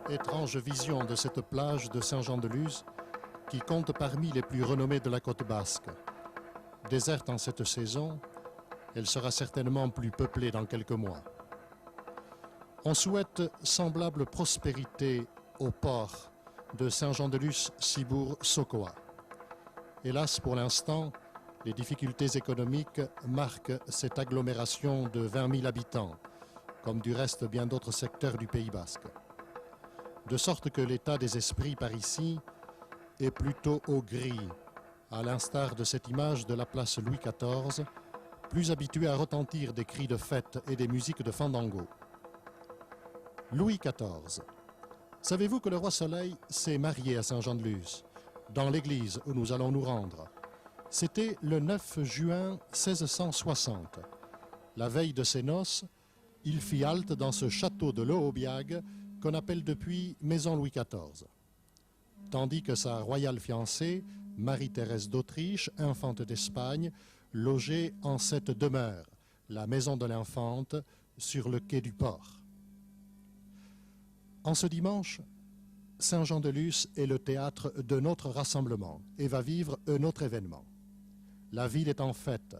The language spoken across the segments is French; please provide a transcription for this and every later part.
Étrange vision de cette plage de Saint-Jean-de-Luz qui compte parmi les plus renommées de la côte basque. Déserte en cette saison, elle sera certainement plus peuplée dans quelques mois. On souhaite semblable prospérité au port de Saint-Jean-de-Luz-Ciboure-Sokoa. Hélas, pour l'instant, les difficultés économiques marquent cette agglomération de 20 000 habitants, comme du reste bien d'autres secteurs du Pays basque. De sorte que l'état des esprits par ici est plutôt au gris, à l'instar de cette image de la place Louis XIV, plus habituée à retentir des cris de fête et des musiques de fandango. Louis XIV. Savez-vous que le roi Soleil s'est marié à Saint-Jean-de-Luz, dans l'église où nous allons nous rendre? C'était le 9 juin 1660. La veille de ses noces, il fit halte dans ce château de Lohobiag qu'on appelle depuis Maison Louis XIV. Tandis que sa royale fiancée, Marie-Thérèse d'Autriche, infante d'Espagne, logeait en cette demeure, la maison de l'infante, sur le quai du port. En ce dimanche, Saint-Jean-de-Luz est le théâtre de notre rassemblement et va vivre un autre événement. La ville est en fête.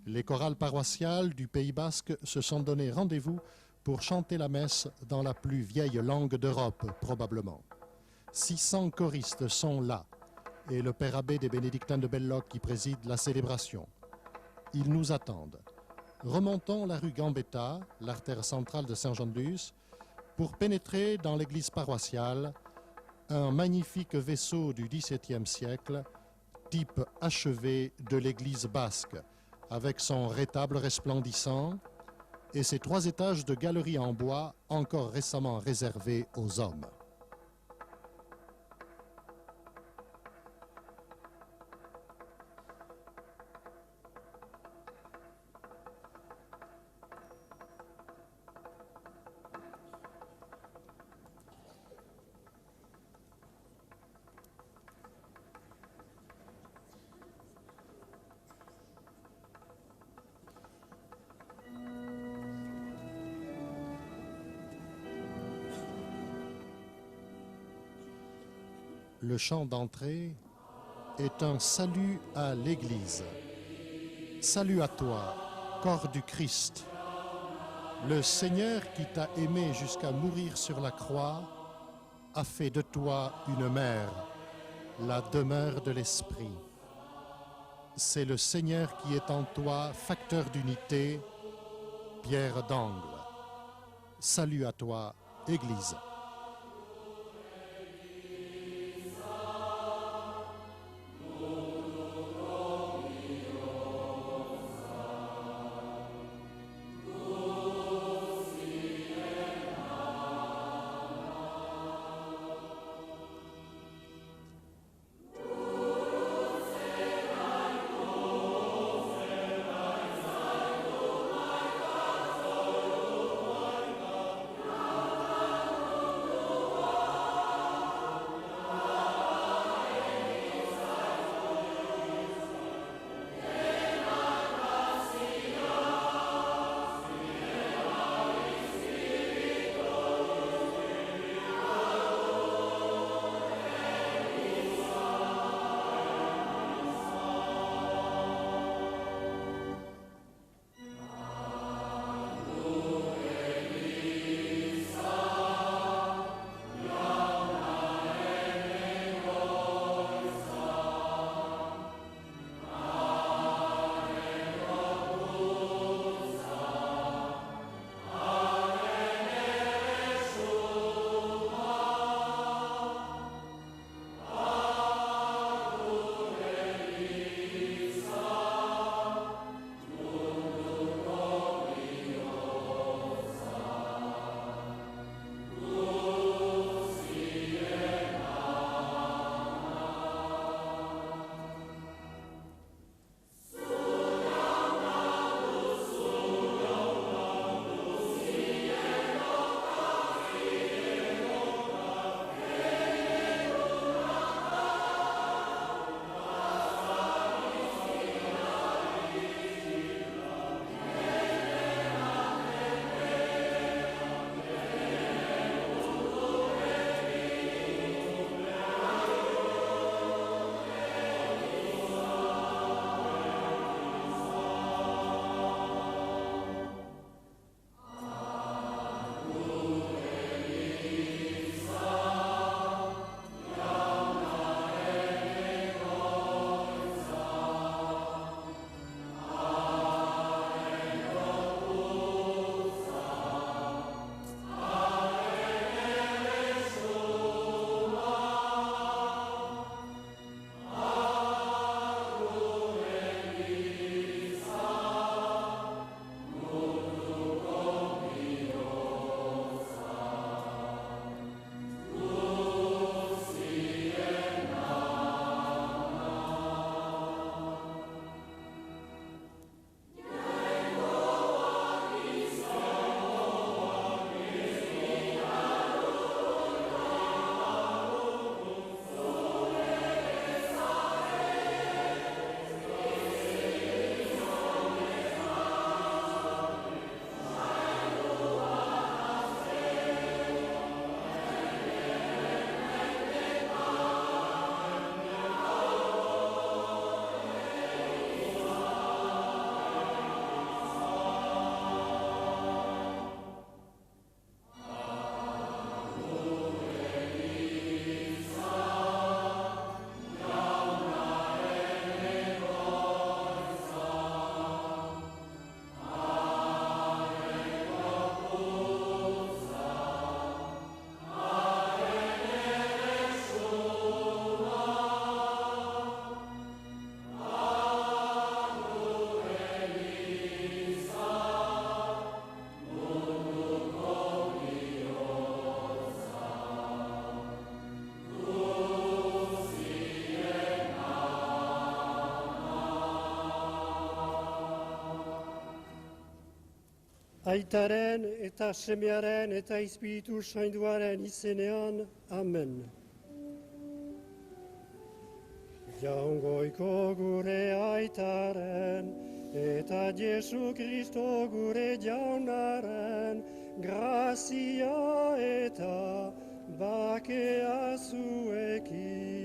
Les chorales paroissiales du Pays basque se sont donné rendez-vous pour chanter la messe dans la plus vieille langue d'Europe, probablement. 600 choristes sont là, et le père abbé des bénédictins de Belloc qui préside la célébration. Ils nous attendent. Remontons la rue Gambetta, l'artère centrale de Saint-Jean-de-Luz, pour pénétrer dans l'église paroissiale, un magnifique vaisseau du XVIIe siècle, type achevé de l'église basque, avec son rétable resplendissant et ses 3 étages de galeries en bois encore récemment réservés aux hommes. Le chant d'entrée est un salut à l'Église. Salut à toi, corps du Christ. Le Seigneur qui t'a aimé jusqu'à mourir sur la croix a fait de toi une mère, la demeure de l'Esprit. C'est le Seigneur qui est en toi, facteur d'unité, pierre d'angle. Salut à toi, Église. Aitaren eta semearen eta Espiritu Sainduaren izenean, amen. Jaungoiko gure aitaren, eta Jesu Kristo gure jaunaren, grazia eta bakea zuekin.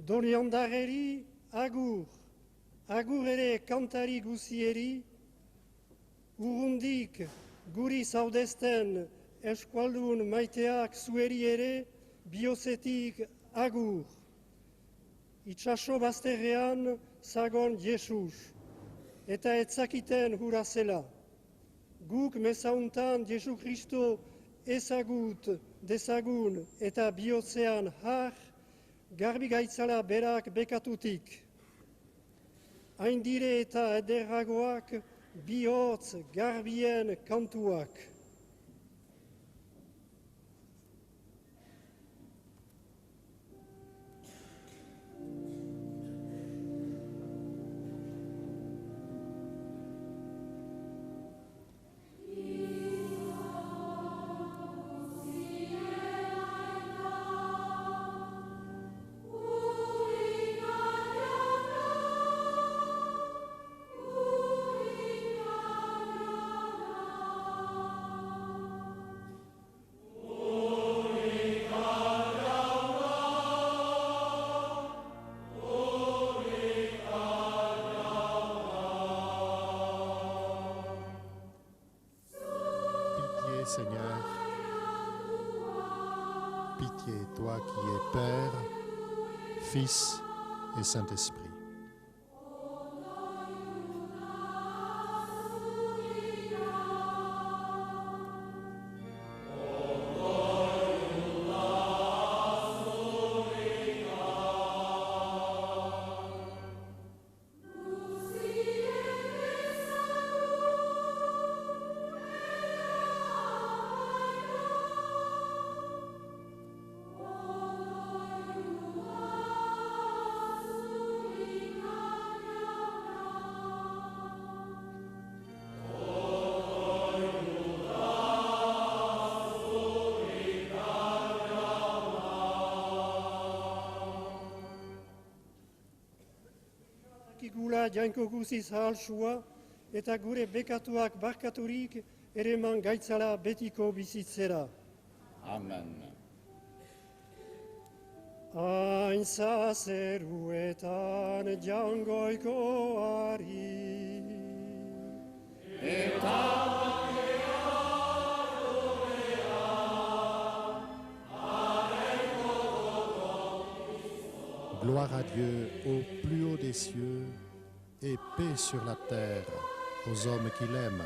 Doniondareri agur, agur ere kantari guzieri, urrundik guri zaudezten eskualdun maiteak zueri ere, biozetik agur. Itxaso bazterrean zagon Jesus, eta etzakiten hura zela. Guk mezauntan Jesu Kristo ezagut dezagun eta bihotzean har, garbi gaitzala berak bekatutik. Hain dire eta ederragoak bihotz garbien kantuak. Seigneur, pitié, toi qui es Père, Fils et Saint-Esprit. Gula jainko guziz ahalsua eta gure bekatuak barkaturik ereman gaitzala betiko bizitzera. Amen. Hain zazeruetan jaungoikoari. Gloire à Dieu au plus haut des cieux et paix sur la terre aux hommes qu'il aime.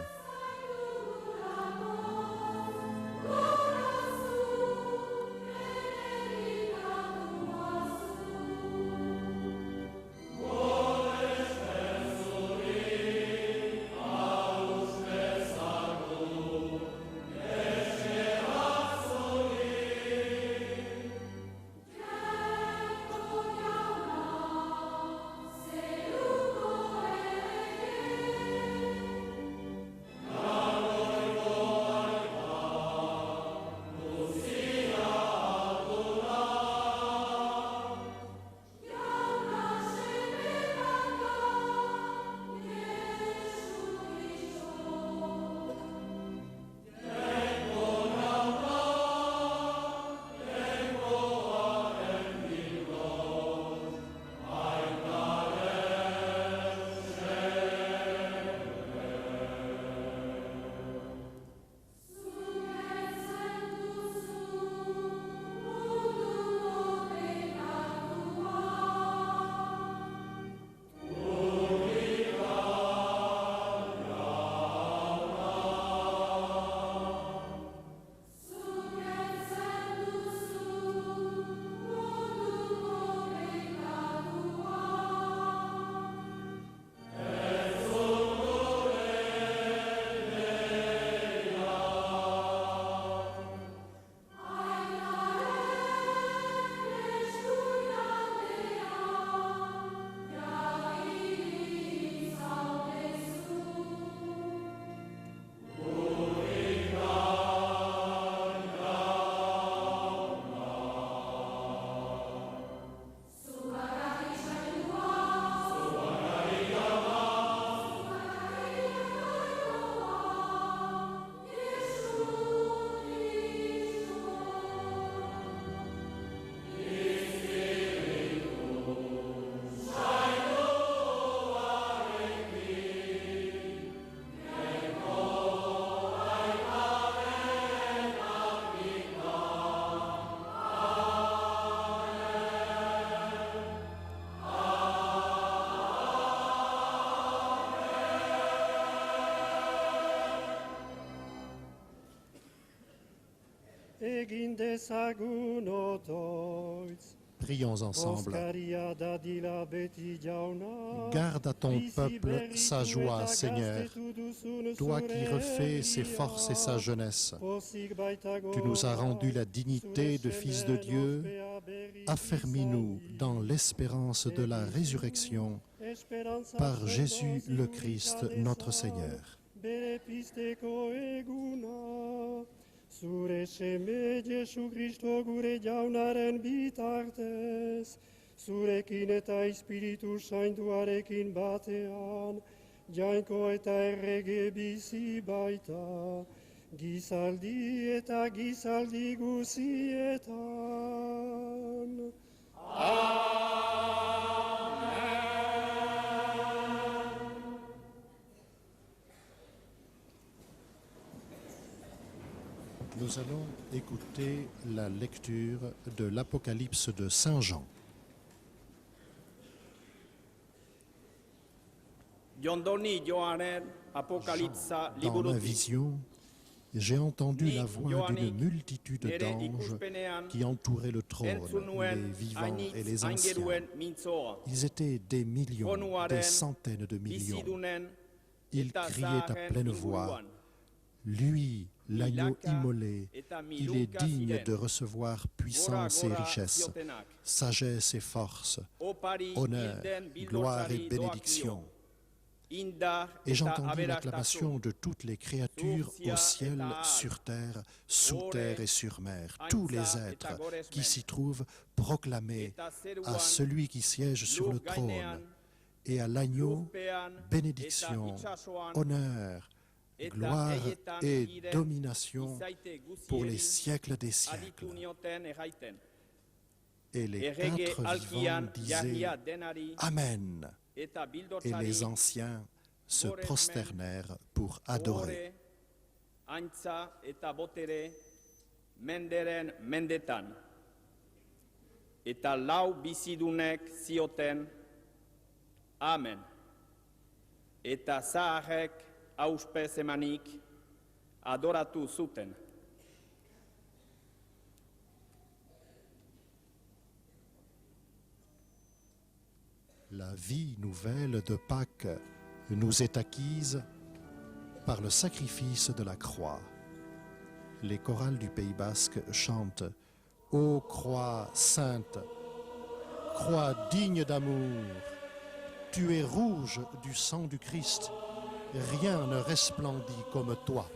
dezagun otoitz. Prions ensemble. Bozkaria dadila beti jauna. Garde à ton peuple sa joie, Seigneur, toi qui refais ses forces et sa jeunesse. Tu nous as rendu la dignité de fils de Dieu. Affermis-nous dans l'espérance de la résurrection par Jésus le Christ, notre Seigneur. Zure seme Jesu Kristo gure jaunaren bitartez, zurekin eta Espiritu Saintuarekin batean, jainko eta errege bizi baita, gizaldi eta gizaldi guzietan. Nous allons écouter la lecture de l'Apocalypse de Saint Jean. Dans ma vision, j'ai entendu la voix d'une multitude d'anges qui entouraient le trône, les vivants et les anciens. Ils étaient des millions, des centaines de millions. Ils criaient à pleine voix, « Lui, l'agneau immolé, il est digne de recevoir puissance et richesse, sagesse et force, honneur, gloire et bénédiction. » Et j'entendis l'acclamation de toutes les créatures au ciel, sur terre, sous terre et sur mer, tous les êtres qui s'y trouvent proclamer à celui qui siège sur le trône et à l'agneau bénédiction, honneur, gloire et domination pour les siècles des siècles. Et les quatre vivants disaient « Amen ». Et les anciens se prosternèrent pour adorer. Amen. Eta zaharrek auspez emanik adoratu zuten. La vie nouvelle de Pâques nous est acquise par le sacrifice de la croix. Les chorales du Pays basque chantent « Ô croix sainte, croix digne d'amour, tu es rouge du sang du Christ, rien ne resplendit comme toi. »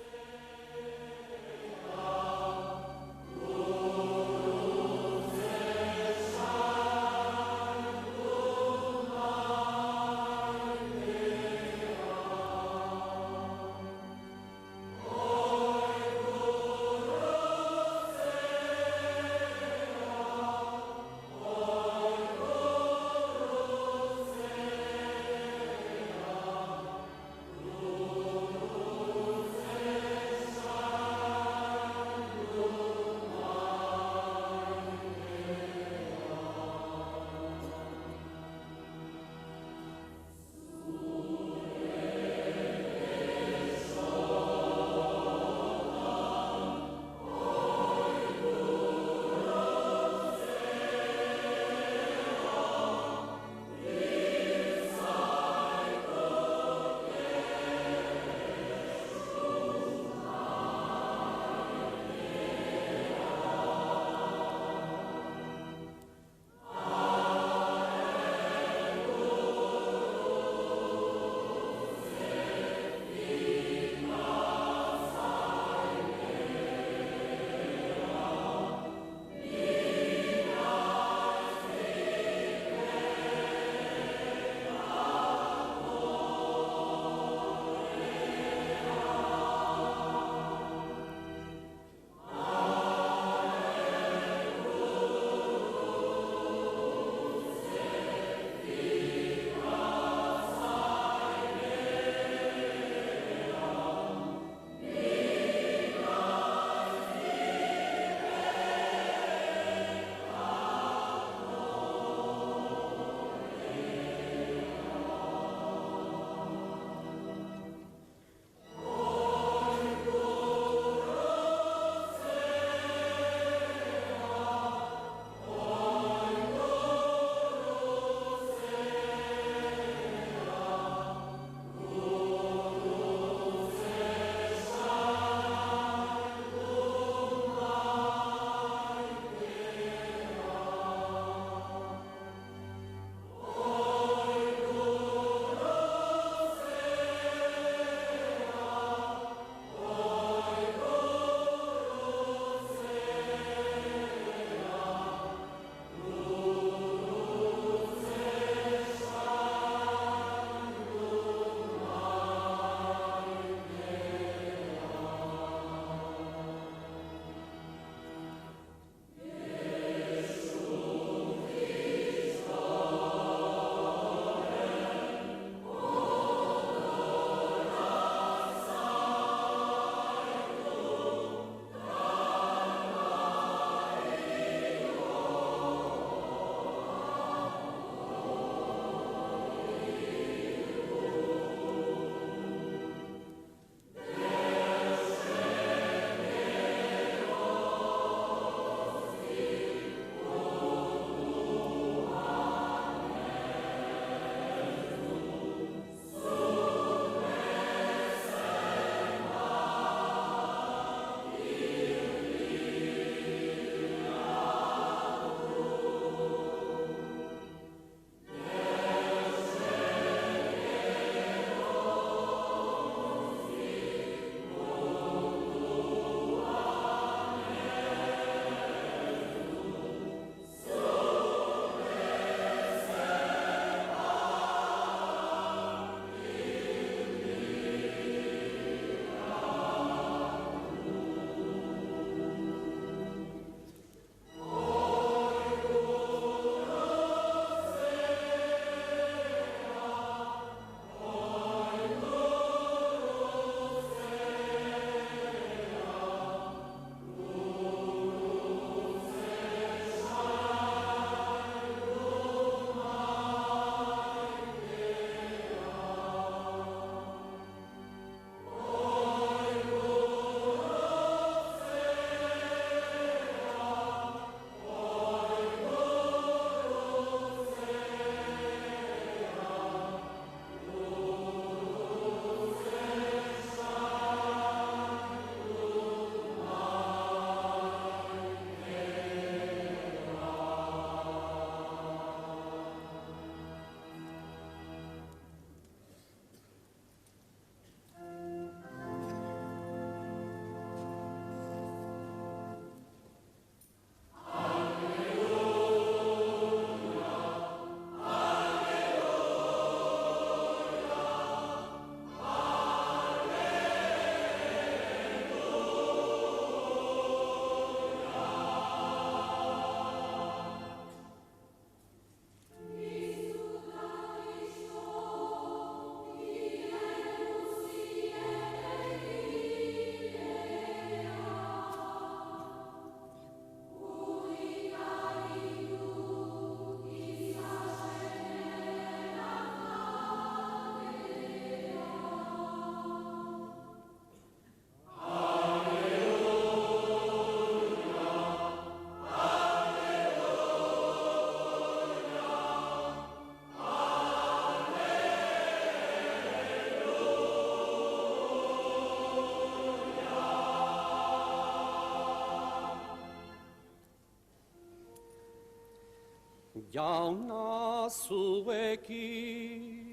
Jauna zuekin.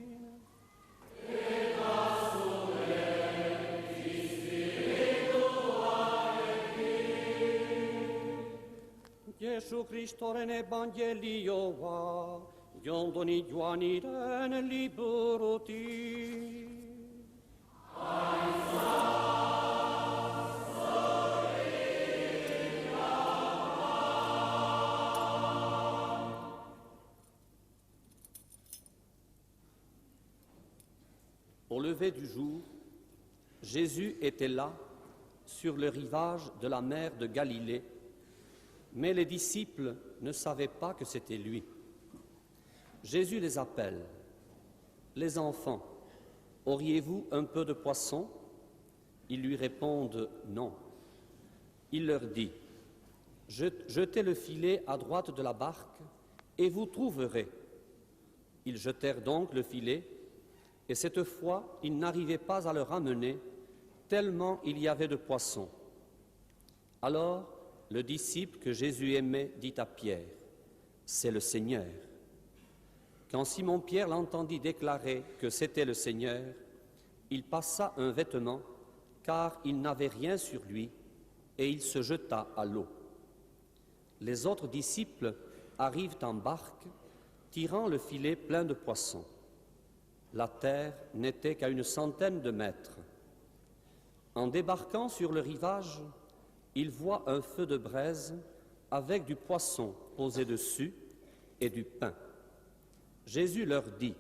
Jesu Kristoren evangelioa, jondoni joaniren liburuti. Au lever du jour, Jésus était là, sur le rivage de la mer de Galilée, mais les disciples ne savaient pas que c'était lui. Jésus les appelle. « Les enfants, auriez-vous un peu de poisson ?» Ils lui répondent « Non ». Il leur dit « Jetez le filet à droite de la barque et vous trouverez. » Ils jetèrent donc le filet, et cette fois, ils n'arrivaient pas à le ramener, tellement il y avait de poissons. Alors, le disciple que Jésus aimait dit à Pierre, « C'est le Seigneur. » Quand Simon-Pierre l'entendit déclarer que c'était le Seigneur, il passa un vêtement, car il n'avait rien sur lui, et il se jeta à l'eau. Les autres disciples arrivent en barque, tirant le filet plein de poissons. La terre n'était qu'à 100 mètres. En débarquant sur le rivage, ils voient un feu de braise avec du poisson posé dessus et du pain. Jésus leur dit,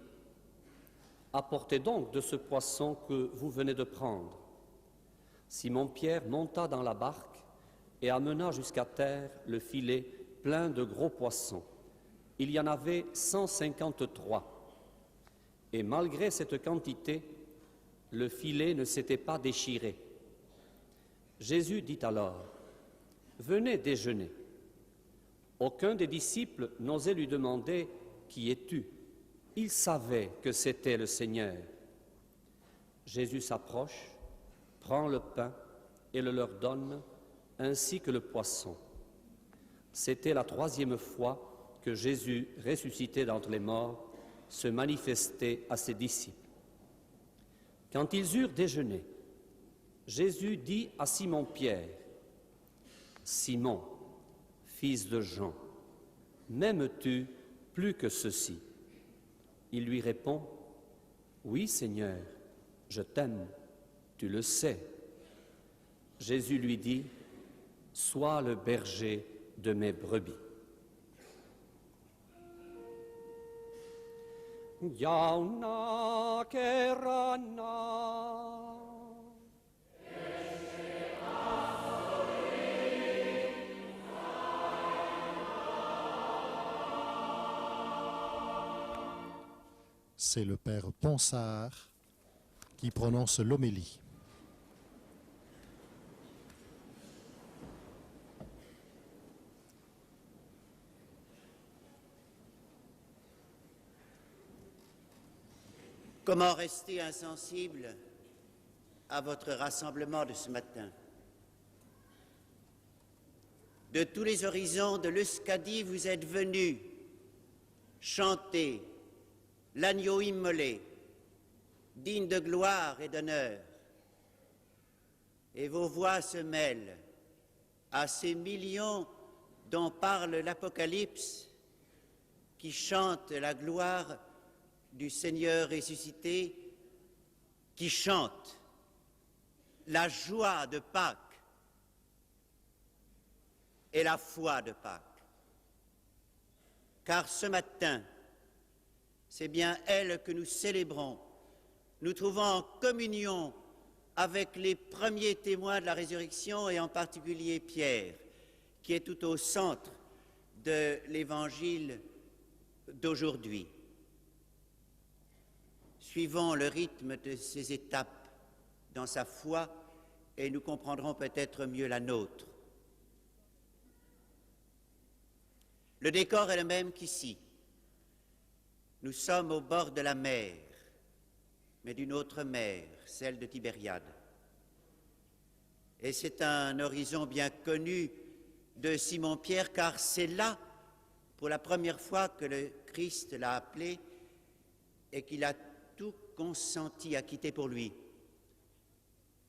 « Apportez donc de ce poisson que vous venez de prendre. » Simon-Pierre monta dans la barque et amena jusqu'à terre le filet plein de gros poissons. Il y en avait 153. Et malgré cette quantité, le filet ne s'était pas déchiré. Jésus dit alors, « Venez déjeuner. » Aucun des disciples n'osait lui demander, « Qui es-tu » Il savait que c'était le Seigneur. Jésus s'approche, prend le pain et le leur donne, ainsi que le poisson. C'était la 3e fois que Jésus, ressuscité d'entre les morts, se manifestait à ses disciples. Quand ils eurent déjeuné, Jésus dit à Simon-Pierre, « Simon, fils de Jean, m'aimes-tu plus que ceci ?» Il lui répond, « Oui, Seigneur, je t'aime, tu le sais. » Jésus lui dit, « Sois le berger de mes brebis. » Jauna kerana. C'est le père Ponsard qui prononce l'homélie. Comment rester insensible à votre rassemblement de ce matin? De tous les horizons de l'Euskadi, vous êtes venus chanter l'agneau immolé, digne de gloire et d'honneur. Et vos voix se mêlent à ces millions dont parle l'Apocalypse, qui chantent la gloire du Seigneur ressuscité, qui chante la joie de Pâques et la foi de Pâques. Car ce matin, c'est bien elle que nous célébrons, nous trouvons en communion avec les premiers témoins de la résurrection et en particulier Pierre, qui est tout au centre de l'évangile d'aujourd'hui. Suivons le rythme de ces étapes dans sa foi et nous comprendrons peut-être mieux la nôtre. Le décor est le même qu'ici. Nous sommes au bord de la mer, mais d'une autre mer, celle de Tibériade. Et c'est un horizon bien connu de Simon-Pierre, car c'est là, pour la première fois que le Christ l'a appelé et qu'il a tout consenti à quitter pour lui.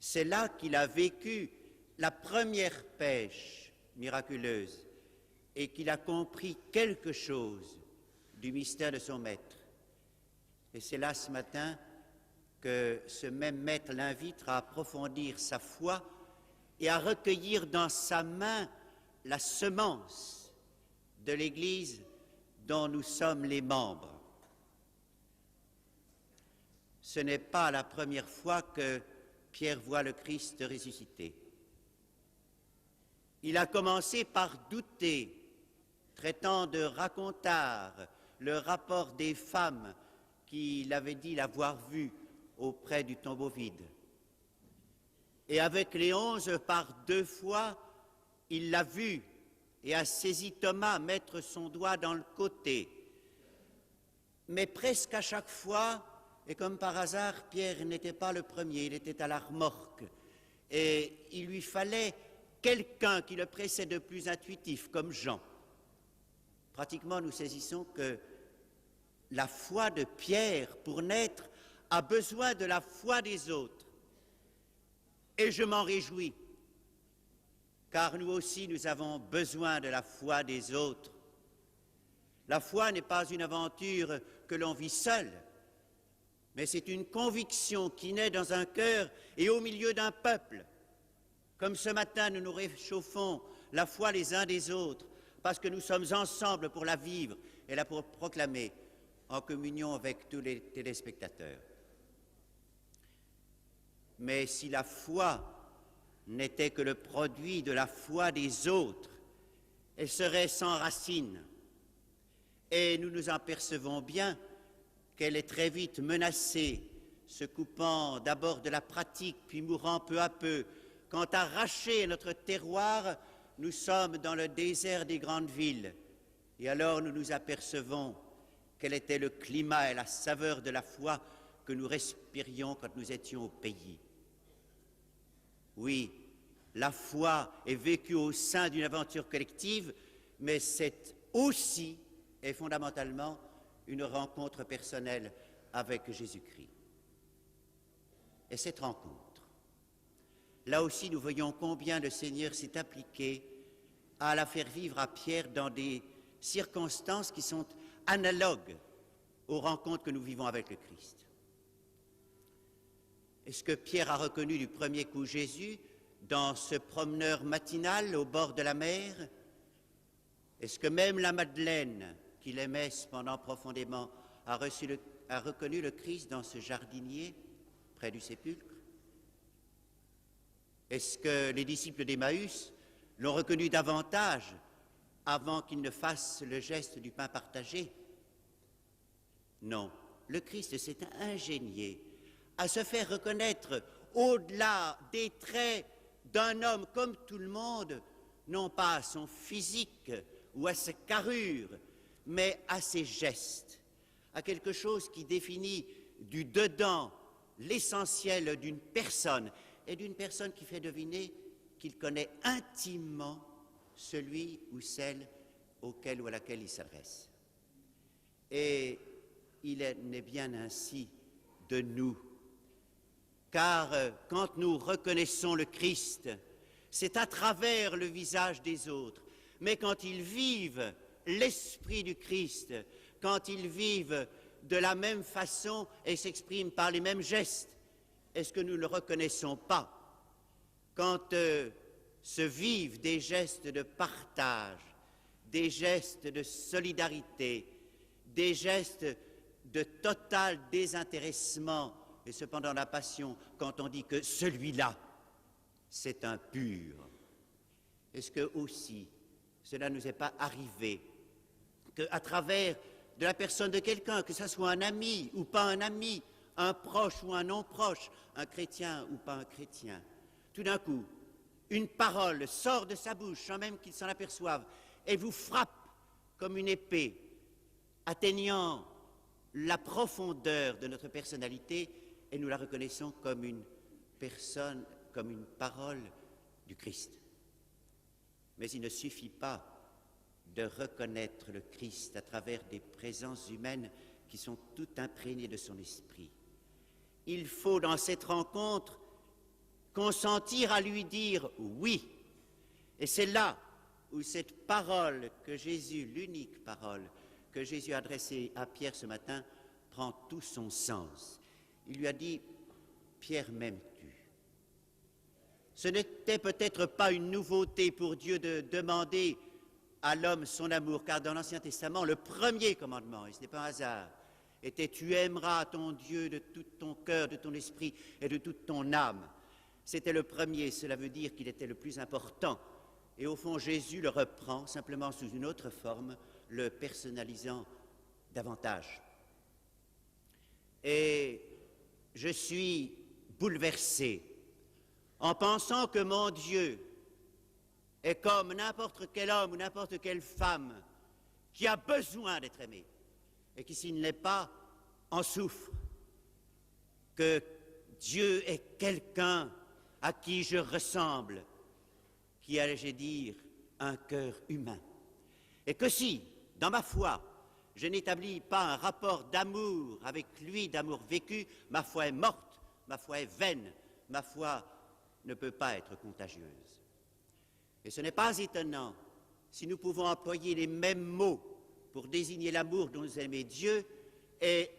C'est là qu'il a vécu la première pêche miraculeuse et qu'il a compris quelque chose du mystère de son maître. Et c'est là ce matin que ce même maître l'invite à approfondir sa foi et à recueillir dans sa main la semence de l'Église dont nous sommes les membres. Ce n'est pas la première fois que Pierre voit le Christ ressuscité. Il a commencé par douter, traitant de racontard le rapport des femmes qu'il avait dit l'avoir vu auprès du tombeau vide. Et avec les 11, par 2 fois, il l'a vu et a saisi Thomas mettre son doigt dans le côté. Mais presque à chaque fois, et comme par hasard, Pierre n'était pas le premier, il était à la remorque. Et il lui fallait quelqu'un qui le précède de plus intuitif, comme Jean. Pratiquement, nous saisissons que la foi de Pierre, pour naître, a besoin de la foi des autres. Et je m'en réjouis, car nous aussi, nous avons besoin de la foi des autres. La foi n'est pas une aventure que l'on vit seul, mais c'est une conviction qui naît dans un cœur et au milieu d'un peuple. Comme ce matin, nous nous réchauffons la foi les uns des autres, parce que nous sommes ensemble pour la vivre et la proclamer en communion avec tous les téléspectateurs. Mais si la foi n'était que le produit de la foi des autres, elle serait sans racine. Et nous nous apercevons bien qu'elle est très vite menacée, se coupant d'abord de la pratique, puis mourant peu à peu. Quand arraché notre terroir, nous sommes dans le désert des grandes villes. Et alors nous nous apercevons quel était le climat et la saveur de la foi que nous respirions quand nous étions au pays. Oui, la foi est vécue au sein d'une aventure collective, mais c'est aussi et fondamentalement une rencontre personnelle avec Jésus-Christ. Et cette rencontre, là aussi nous voyons combien le Seigneur s'est appliqué à la faire vivre à Pierre dans des circonstances qui sont analogues aux rencontres que nous vivons avec le Christ. Est-ce que Pierre a reconnu du premier coup Jésus dans ce promeneur matinal au bord de la mer? Est-ce que même la Madeleine, qu'il aimait cependant profondément, a reconnu le Christ dans ce jardinier près du sépulcre? Est-ce que les disciples d'Emmaüs l'ont reconnu davantage avant qu'il ne fasse le geste du pain partagé? Non, le Christ s'est ingénié à se faire reconnaître au-delà des traits d'un homme comme tout le monde, non pas à son physique ou à sa carrure, mais à ses gestes, à quelque chose qui définit du dedans l'essentiel d'une personne, et d'une personne qui fait deviner qu'il connaît intimement celui ou celle auquel ou à laquelle il s'adresse. Et il en est bien ainsi de nous, car quand nous reconnaissons le Christ, c'est à travers le visage des autres, mais quand ils vivent l'esprit du Christ, quand ils vivent de la même façon et s'expriment par les mêmes gestes, est-ce que nous ne le reconnaissons pas? Quand se vivent des gestes de partage, des gestes de solidarité, des gestes de total désintéressement, et cependant la passion, quand on dit que celui-là, c'est un pur. Est-ce que aussi, cela ne nous est pas arrivé, qu'à travers de la personne de quelqu'un, que ce soit un ami ou pas un ami, un proche ou un non-proche, un chrétien ou pas un chrétien, tout d'un coup, une parole sort de sa bouche sans même qu'il s'en aperçoive et vous frappe comme une épée, atteignant la profondeur de notre personnalité, et nous la reconnaissons comme une personne, comme une parole du Christ. Mais il ne suffit pas de reconnaître le Christ à travers des présences humaines qui sont toutes imprégnées de son esprit. Il faut, dans cette rencontre, consentir à lui dire oui. Et c'est là où cette parole que Jésus, l'unique parole que Jésus a adressée à Pierre ce matin, prend tout son sens. Il lui a dit, Pierre, m'aimes-tu? Ce n'était peut-être pas une nouveauté pour Dieu de demander à l'homme son amour, car dans l'Ancien Testament, le premier commandement, et ce n'est pas un hasard, était « Tu aimeras ton Dieu de tout ton cœur, de ton esprit et de toute ton âme ». C'était le premier, cela veut dire qu'il était le plus important. Et au fond, Jésus le reprend simplement sous une autre forme, le personnalisant davantage. Et je suis bouleversé en pensant que mon Dieu est comme n'importe quel homme ou n'importe quelle femme qui a besoin d'être aimé et qui, s'il ne l'est pas, en souffre. Que Dieu est quelqu'un à qui je ressemble, qui a, allais-je dire, un cœur humain. Et que si, dans ma foi, je n'établis pas un rapport d'amour avec lui, d'amour vécu, ma foi est morte, ma foi est vaine, ma foi ne peut pas être contagieuse. Et ce n'est pas étonnant si nous pouvons employer les mêmes mots pour désigner l'amour dont nous aimons Dieu et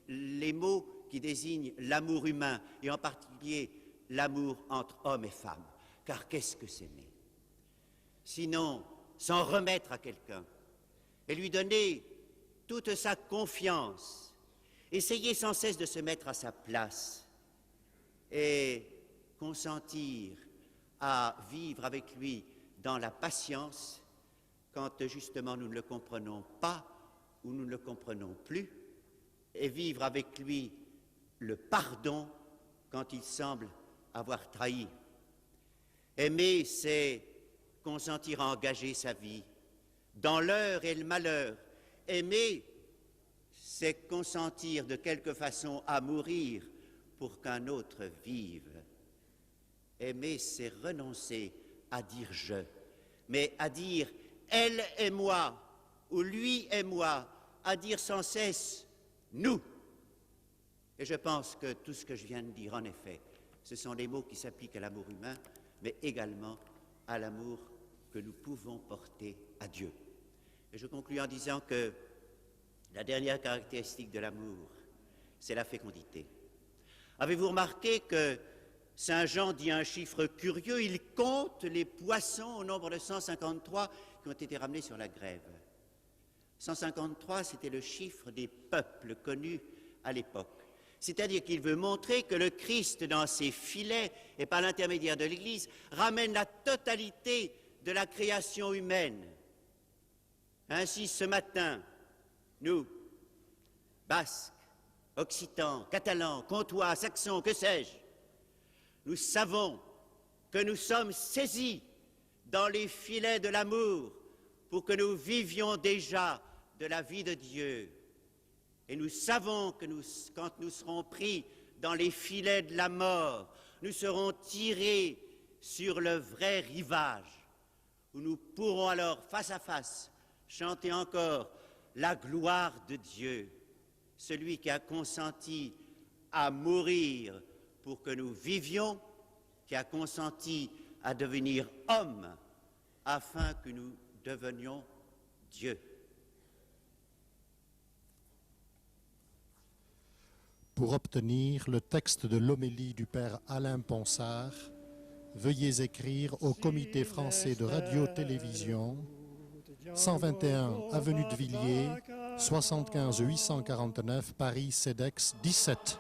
les mots qui désignent l'amour humain, et en particulier l'amour entre hommes et femmes. Car qu'est-ce que s'aimer? Sinon, s'en remettre à quelqu'un et lui donner toute sa confiance, essayer sans cesse de se mettre à sa place et consentir à vivre avec lui dans la patience quand justement nous ne le comprenons pas ou nous ne le comprenons plus, et vivre avec lui le pardon quand il semble avoir trahi. Aimer, c'est consentir à engager sa vie dans l'heure et le malheur. Aimer, c'est consentir de quelque façon à mourir pour qu'un autre vive. Aimer, c'est renoncer à dire « je », mais à dire « elle et moi » ou « lui et moi », à dire sans cesse « nous ». Et je pense que tout ce que je viens de dire, en effet, ce sont des mots qui s'appliquent à l'amour humain, mais également à l'amour que nous pouvons porter à Dieu. Et je conclus en disant que la dernière caractéristique de l'amour, c'est la fécondité. Avez-vous remarqué que Saint Jean dit un chiffre curieux, il compte les poissons au nombre de 153 qui ont été ramenés sur la grève. 153, c'était le chiffre des peuples connus à l'époque. C'est-à-dire qu'il veut montrer que le Christ, dans ses filets et par l'intermédiaire de l'Église, ramène la totalité de la création humaine. Ainsi, ce matin, nous, Basques, Occitans, Catalans, Comtois, Saxons, que sais-je, nous savons que nous sommes saisis dans les filets de l'amour pour que nous vivions déjà de la vie de Dieu. Et nous savons que quand nous serons pris dans les filets de la mort, nous serons tirés sur le vrai rivage, où nous pourrons alors, face à face, chanter encore la gloire de Dieu, celui qui a consenti à mourir pour que nous vivions, qui a consenti à devenir homme afin que nous devenions Dieu. Pour obtenir le texte de l'homélie du Père Alain Ponsard, veuillez écrire au Comité français de radio-télévision, 121 avenue de Villiers, 75 849 Paris, CEDEX 17.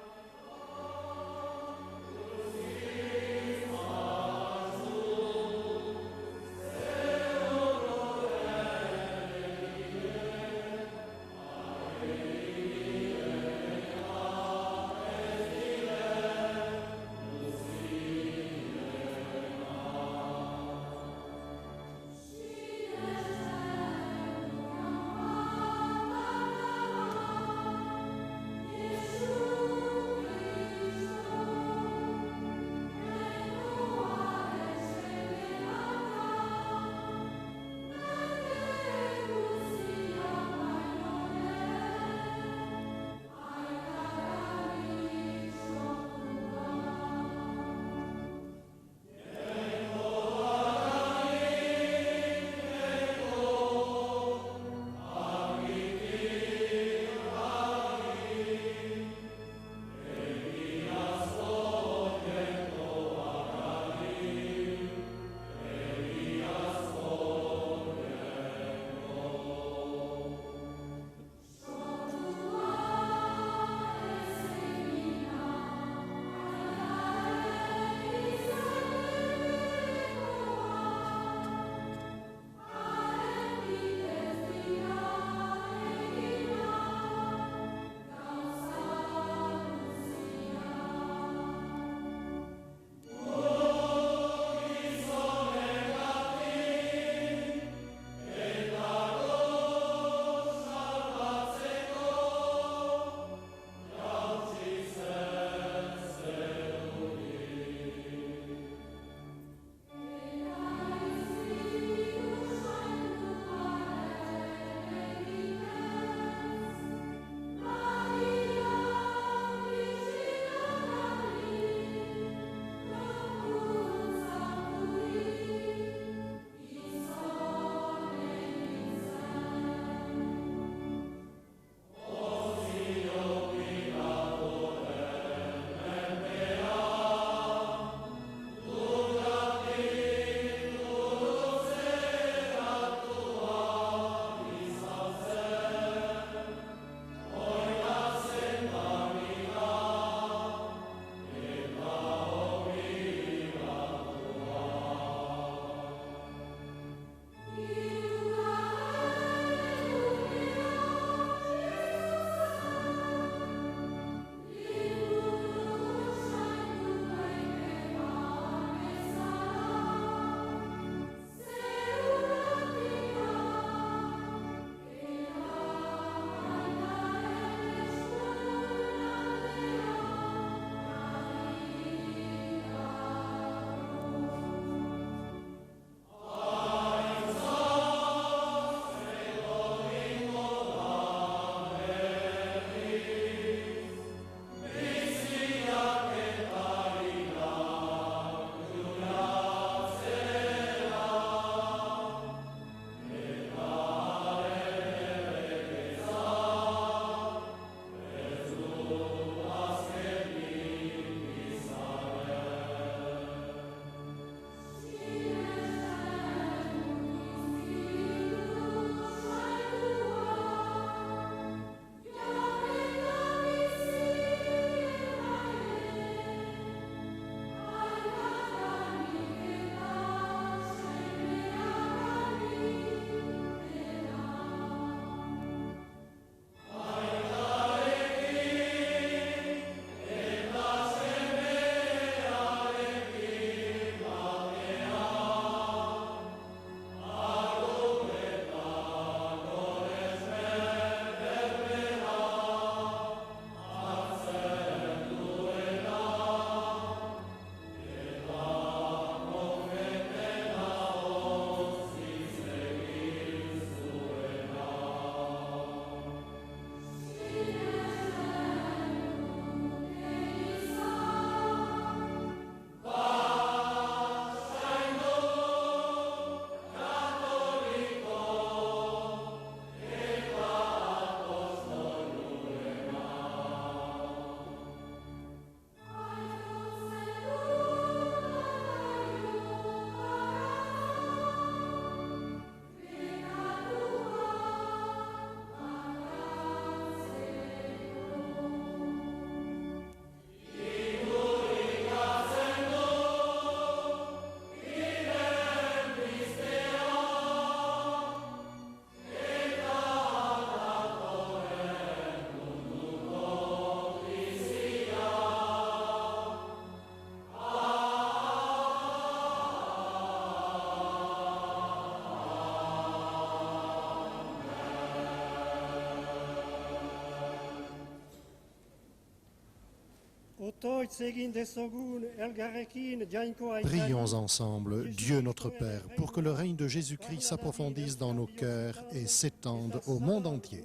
Prions ensemble, Dieu notre Père, pour que le règne de Jésus-Christ s'approfondisse dans nos cœurs et s'étende au monde entier.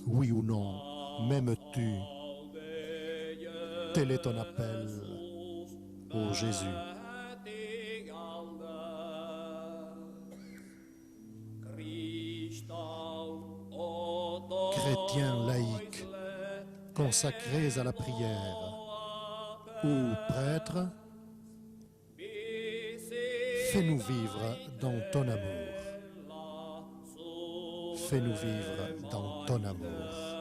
Oui ou non, m'aimes-tu? Tel est ton appel, ô Jésus. Chrétiens laïcs, consacrés à la prière, ou prêtres, fais-nous vivre dans ton amour. Fais-nous vivre dans ton amour.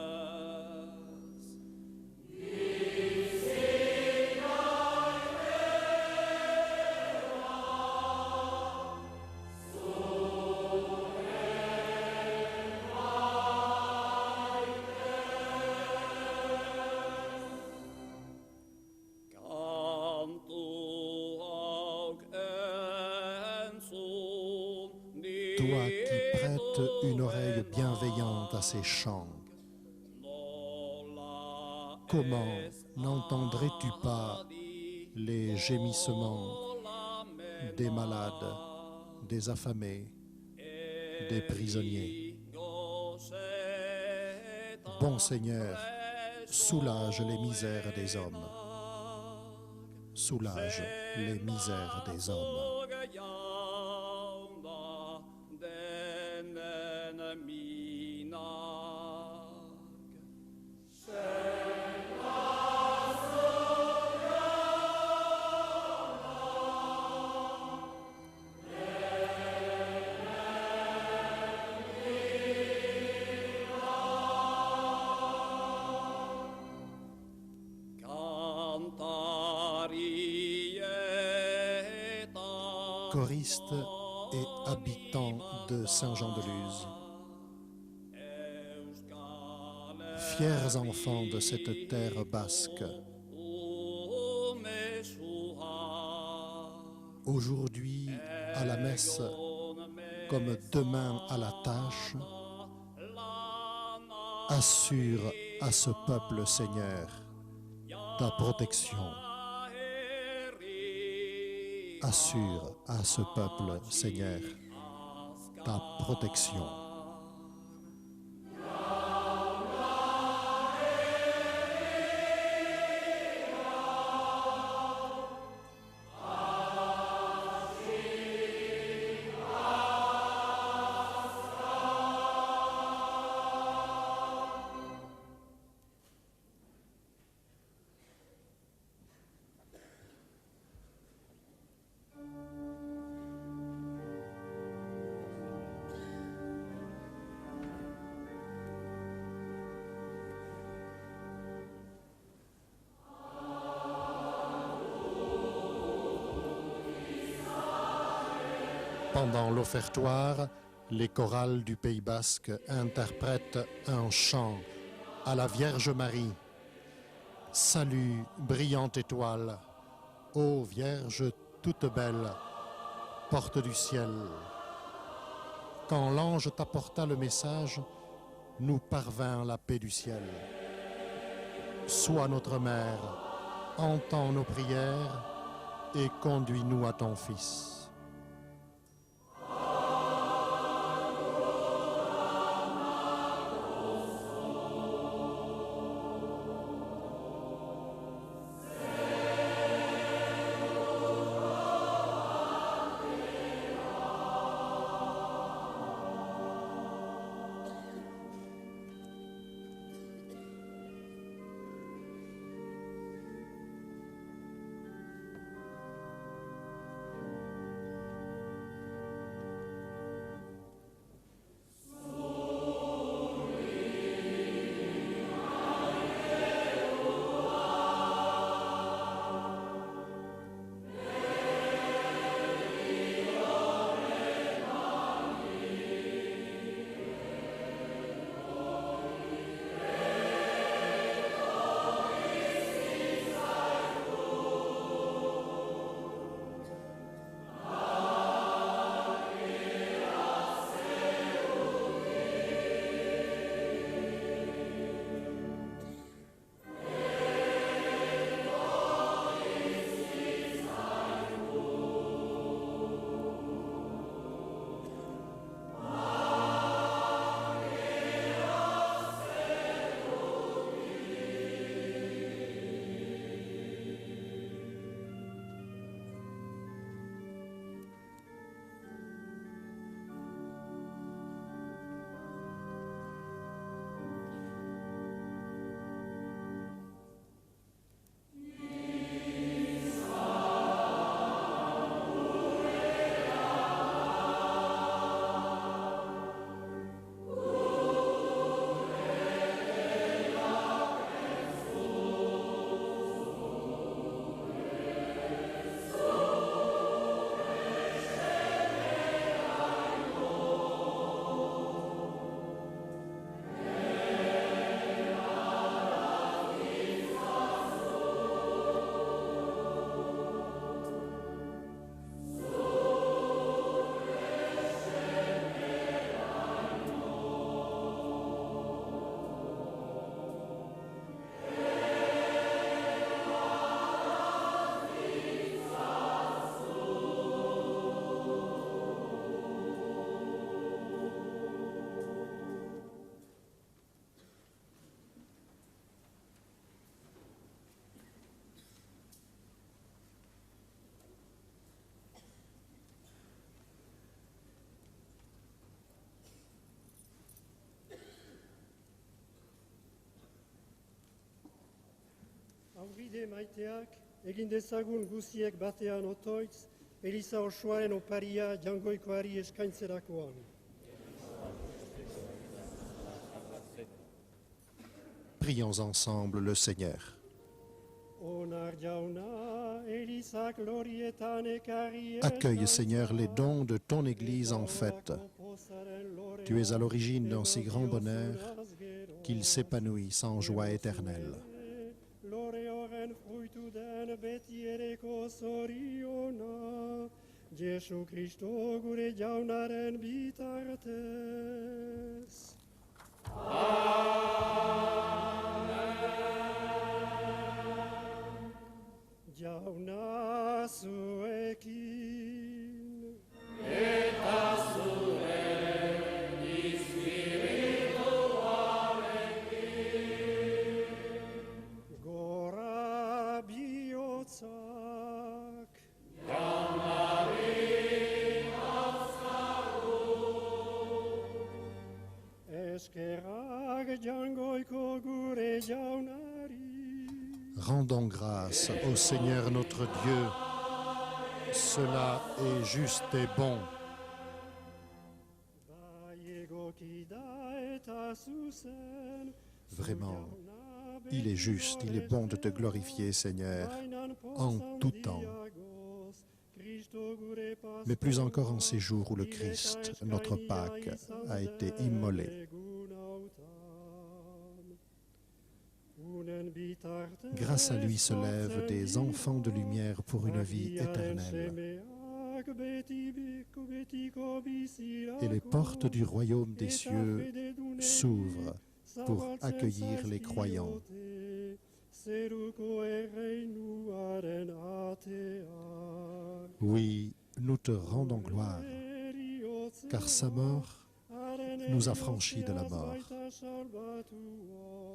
Toi qui prêtes une oreille bienveillante à ces chants, comment n'entendrais-tu pas les gémissements des malades, des affamés, des prisonniers? Bon Seigneur, soulage les misères des hommes. Soulage les misères des hommes. Choristes et habitants de Saint-Jean-de-Luz, fiers enfants de cette terre basque, aujourd'hui à la messe, comme demain à la tâche, assure à ce peuple, Seigneur, ta protection. Assure à ce peuple, Seigneur, ta protection. Pendant l'offertoire, les chorales du Pays basque interprètent un chant à la Vierge Marie. Salut, brillante étoile, ô Vierge toute belle, porte du ciel. Quand l'ange t'apporta le message, nous parvint la paix du ciel. Sois notre mère, entends nos prières et conduis-nous à ton Fils. Aurride maiteak, egin dezagun guziek batean otoitz, Eliza osoaren oparia jangoikoari eskaintzerakoan. Prions ensemble le Seigneur. Onar jauna, Eliza glorietan ekarri Accueille, Seigneur, les dons de ton Église en fête. Tu es à l'origine d'un si grand bonheur qu'il s'épanouisse en joie éternelle. Loreoren fruitu den beti ereko zoriona, Jesu Kristo gure jaunaren bitartez. Jauna zuekin. Gora bihotzak. Eskerrak jangoiko gure jaunari. Rendons grâce au Seigneur notre Dieu. Cela est juste et bon. Vraiment, il est juste, il est bon de te glorifier, Seigneur, en tout temps. Mais plus encore en ces jours où le Christ, notre Pâque, a été immolé. Grâce à lui se lèvent des enfants de lumière pour une vie éternelle. Et les portes du royaume des cieux s'ouvrent pour accueillir les croyants. Oui, nous te rendons gloire, car sa mort nous a franchis de la mort.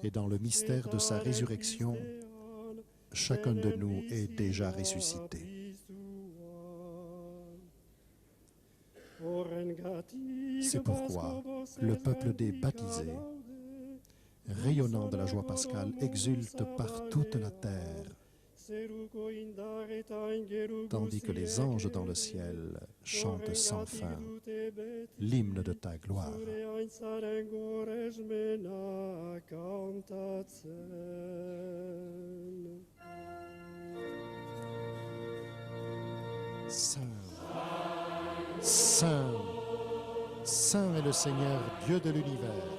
Et dans le mystère de sa résurrection, chacun de nous est déjà ressuscité. C'est pourquoi le peuple des baptisés, rayonnant de la joie pascale, exulte par toute la terre, tandis que les anges dans le ciel chantent sans fin l'hymne de ta gloire. Saint, Saint, Saint est le Seigneur, Dieu de l'univers.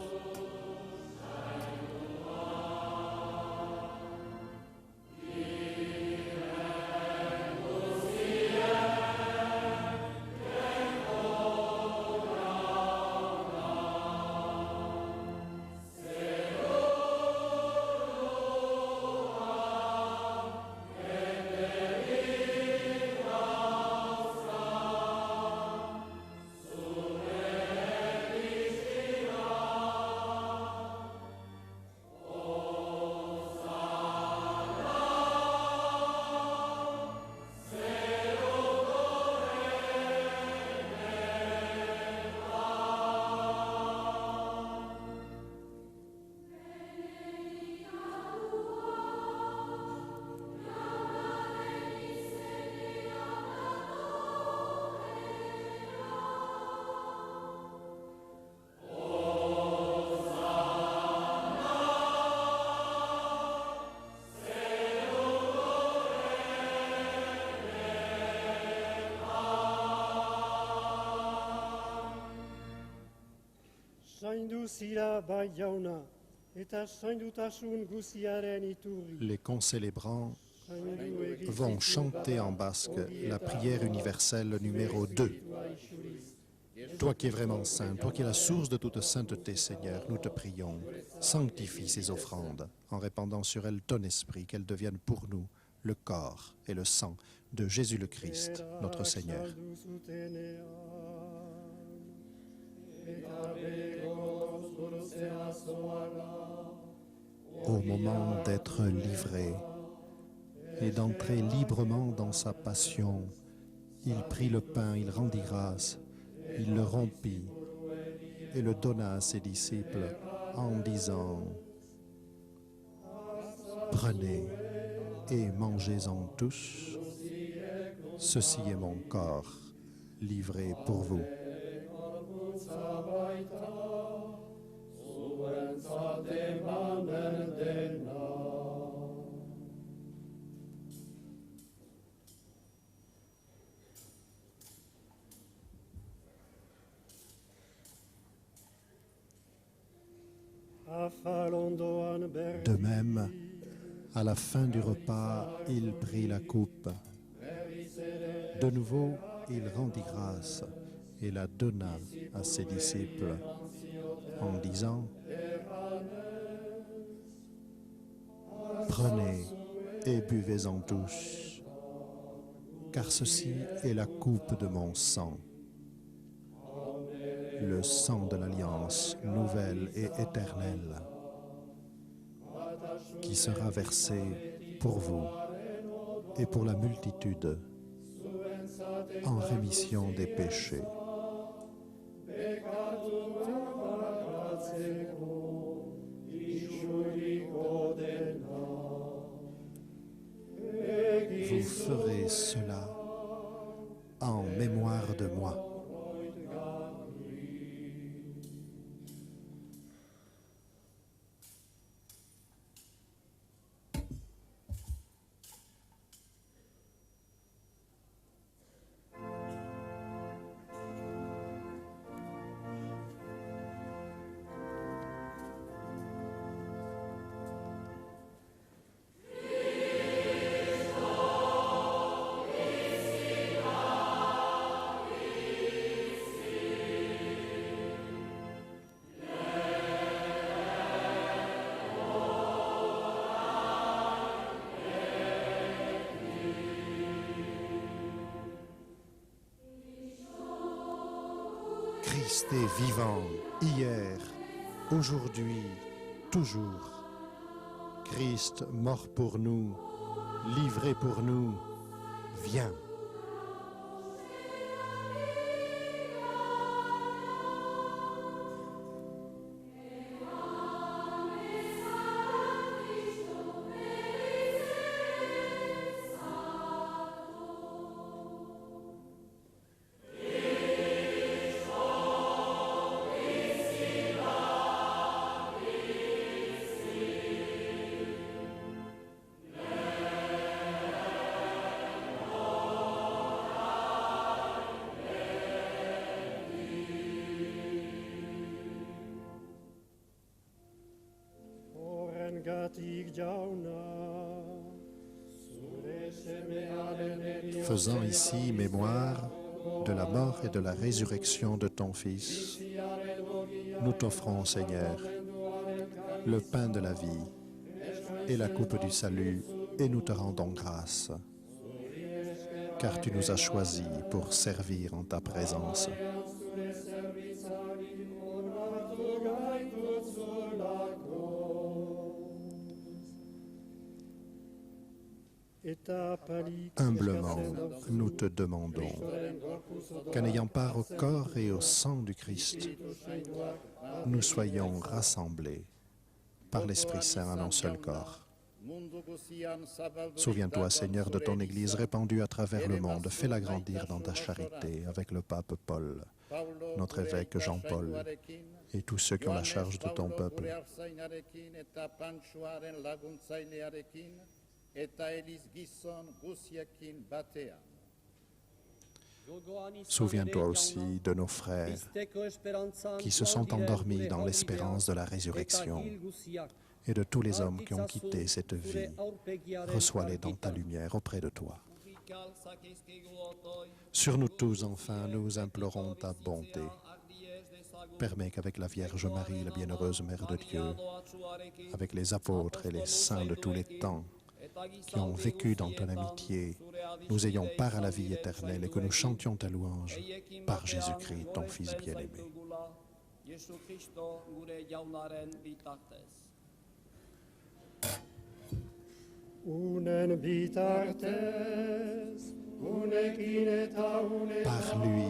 Les concélébrants vont chanter en basque la prière universelle numéro 2. Toi qui es vraiment saint, toi qui es la source de toute sainteté, Seigneur, nous te prions, sanctifie ces offrandes en répandant sur elles ton esprit, qu'elles deviennent pour nous le corps et le sang de Jésus le Christ, notre Seigneur. Au moment d'être livré et d'entrer librement dans sa passion, il prit le pain, il rendit grâce, il le rompit et le donna à ses disciples en disant « Prenez et mangez-en tous. Ceci est mon corps, livré pour vous. De même, à la fin du repas, il prit la coupe. De nouveau, il rendit grâce et la donna à ses disciples en disant: Prenez et buvez-en tous, car ceci est la coupe de mon sang, le sang de l'alliance nouvelle et éternelle, qui sera versé pour vous et pour la multitude en rémission des péchés. Vous ferez cela en mémoire de moi. Christ est vivant, hier, aujourd'hui, toujours. Christ mort pour nous, livré pour nous, viens. Faisant ici mémoire de la mort et de la résurrection de ton Fils, nous t'offrons, Seigneur, le pain de la vie et la coupe du salut, et nous te rendons grâce, car tu nous as choisis pour servir en ta présence. Humblement, nous te demandons qu'en ayant part au corps et au sang du Christ, nous soyons rassemblés par l'Esprit Saint en un seul corps. Souviens-toi, Seigneur, de ton Église répandue à travers le monde. Fais-la grandir dans ta charité avec le pape Paul, notre évêque Jean-Paul et tous ceux qui ont la charge de ton peuple. Souviens-toi aussi de nos frères qui se sont endormis dans l'espérance de la résurrection et de tous les hommes qui ont quitté cette vie. Reçois-les dans ta lumière auprès de toi. Sur nous tous, enfin, nous implorons ta bonté. Permets qu'avec la Vierge Marie, la bienheureuse Mère de Dieu, avec les apôtres et les saints de tous les temps, qui ont vécu dans ton amitié, nous ayons part à la vie éternelle et que nous chantions ta louange par Jésus-Christ, ton Fils bien-aimé. Par lui,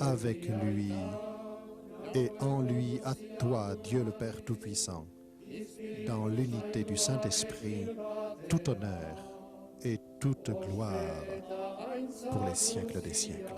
avec lui et en lui, à toi, Dieu le Père Tout-Puissant, dans l'unité du Saint-Esprit, tout honneur et toute gloire pour les siècles des siècles.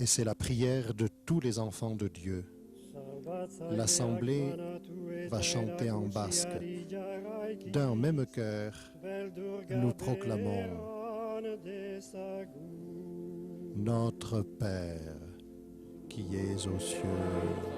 Et c'est la prière de tous les enfants de Dieu. L'assemblée va chanter en basque. D'un même cœur, nous proclamons Notre Père qui es aux cieux.